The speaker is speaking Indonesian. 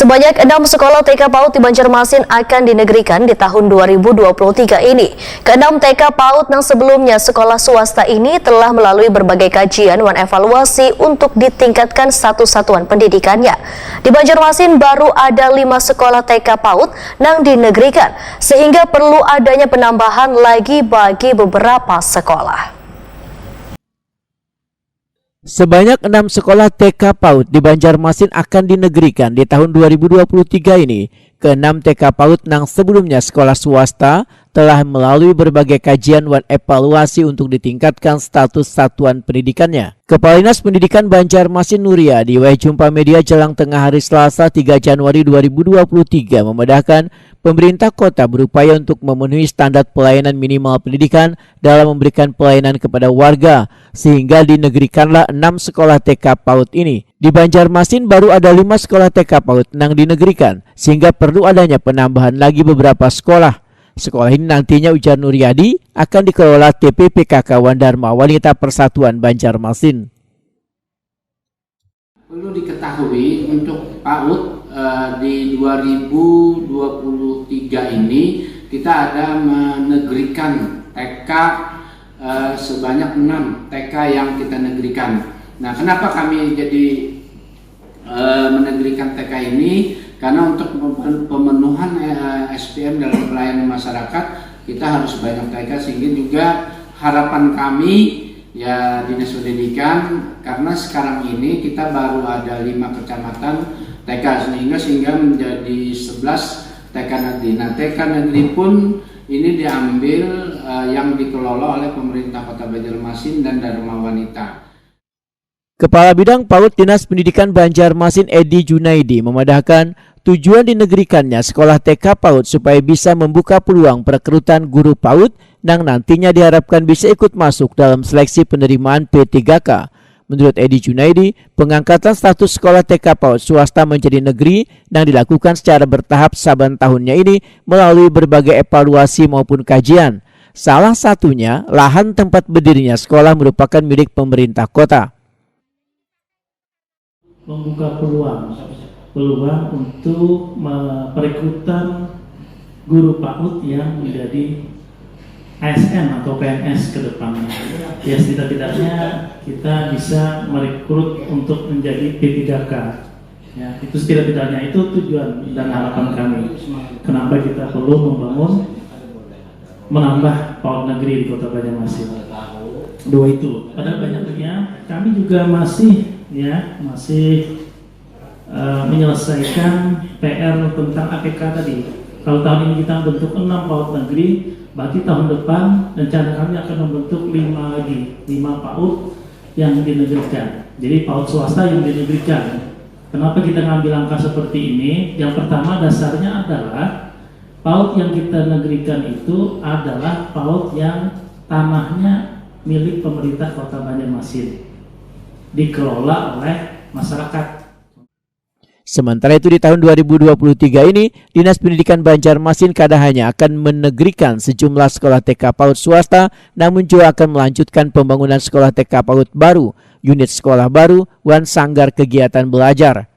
Sebanyak 6 sekolah TK PAUD di Banjarmasin akan dinegerikan di tahun 2023 ini. Ke-6 TK PAUD yang sebelumnya sekolah swasta ini telah melalui berbagai kajian dan evaluasi untuk ditingkatkan status satuan pendidikannya. Di Banjarmasin baru ada 5 sekolah TK PAUD yang dinegerikan, sehingga perlu adanya penambahan lagi bagi beberapa sekolah. Sebanyak 6 sekolah TK PAUD di Banjarmasin akan dinegerikan di tahun 2023 ini. Ke-6 TK PAUD yang sebelumnya sekolah swasta telah melalui berbagai kajian dan evaluasi untuk ditingkatkan status satuan pendidikannya. Kepala Dinas Pendidikan Banjarmasin Nuria di jumpa media jelang tengah hari Selasa 3 Januari 2023 memedahkan pemerintah kota berupaya untuk memenuhi standar pelayanan minimal pendidikan dalam memberikan pelayanan kepada warga, sehingga dinegerikanlah 6 sekolah TK PAUD ini. Di Banjarmasin baru ada 5 sekolah TK PAUD yang dinegerikan, sehingga perlu adanya penambahan lagi beberapa sekolah. Sekolah ini nantinya, ujar Nuryadi, akan dikelola TPPKK Dharma Wanita Persatuan Banjarmasin. Perlu diketahui untuk PAUD di 2023 ini kita ada menegerikan TK sebanyak 6 TK yang kita negerikan. Nah, kenapa kami jadi menegerikan TK ini? Karena untuk pemenuhan SPM dalam pelayanan masyarakat kita harus banyak TK, sehingga juga harapan kami ya Dinas Pendidikan, karena sekarang ini kita baru ada 5 kecamatan TK sehingga menjadi 11 TK negeri. Nah, TK negeri pun ini diambil yang dikelola oleh pemerintah Kota Banjarmasin dan Dharma Wanita. Kepala Bidang PAUD Dinas Pendidikan Banjarmasin Edi Junaidi memedahkan tujuan dinegerikannya sekolah TK PAUD supaya bisa membuka peluang perekrutan guru PAUD yang nantinya diharapkan bisa ikut masuk dalam seleksi penerimaan P3K. Menurut Edi Junaidi, pengangkatan status sekolah TK PAUD swasta menjadi negeri yang dilakukan secara bertahap saban tahunnya ini melalui berbagai evaluasi maupun kajian. Salah satunya, lahan tempat berdirinya sekolah merupakan milik pemerintah kota. Membuka peluang untuk perekrutan guru PAUD yang menjadi ASN atau PNS ke depannya. Ya, setidak-tidaknya kita bisa merekrut untuk menjadi P3K. Ya, itu setidak-tidaknya itu tujuan dan harapan kami. Kenapa kita perlu menambah PAUD negeri di Kota Banjarmasin. Dua itu. Pada banyaknya kami juga masih menyelesaikan PR tentang APK tadi. Kalau tahun ini kita membentuk 6 PAUD negeri, berarti tahun depan rencana kami akan membentuk 5 PAUD yang dinegerikan. Jadi PAUD swasta yang dinegerikan. Kenapa kita ngambil langkah seperti ini? Yang pertama, dasarnya adalah PAUD yang kita negerikan itu adalah PAUD yang tanahnya milik pemerintah Kota Banjarmasin, dikelola oleh masyarakat. Sementara itu di tahun 2023 ini, Dinas Pendidikan Banjarmasin hanya akan menegerikan sejumlah sekolah TK PAUD swasta, namun juga akan melanjutkan pembangunan sekolah TK PAUD baru, unit sekolah baru, dan sanggar kegiatan belajar.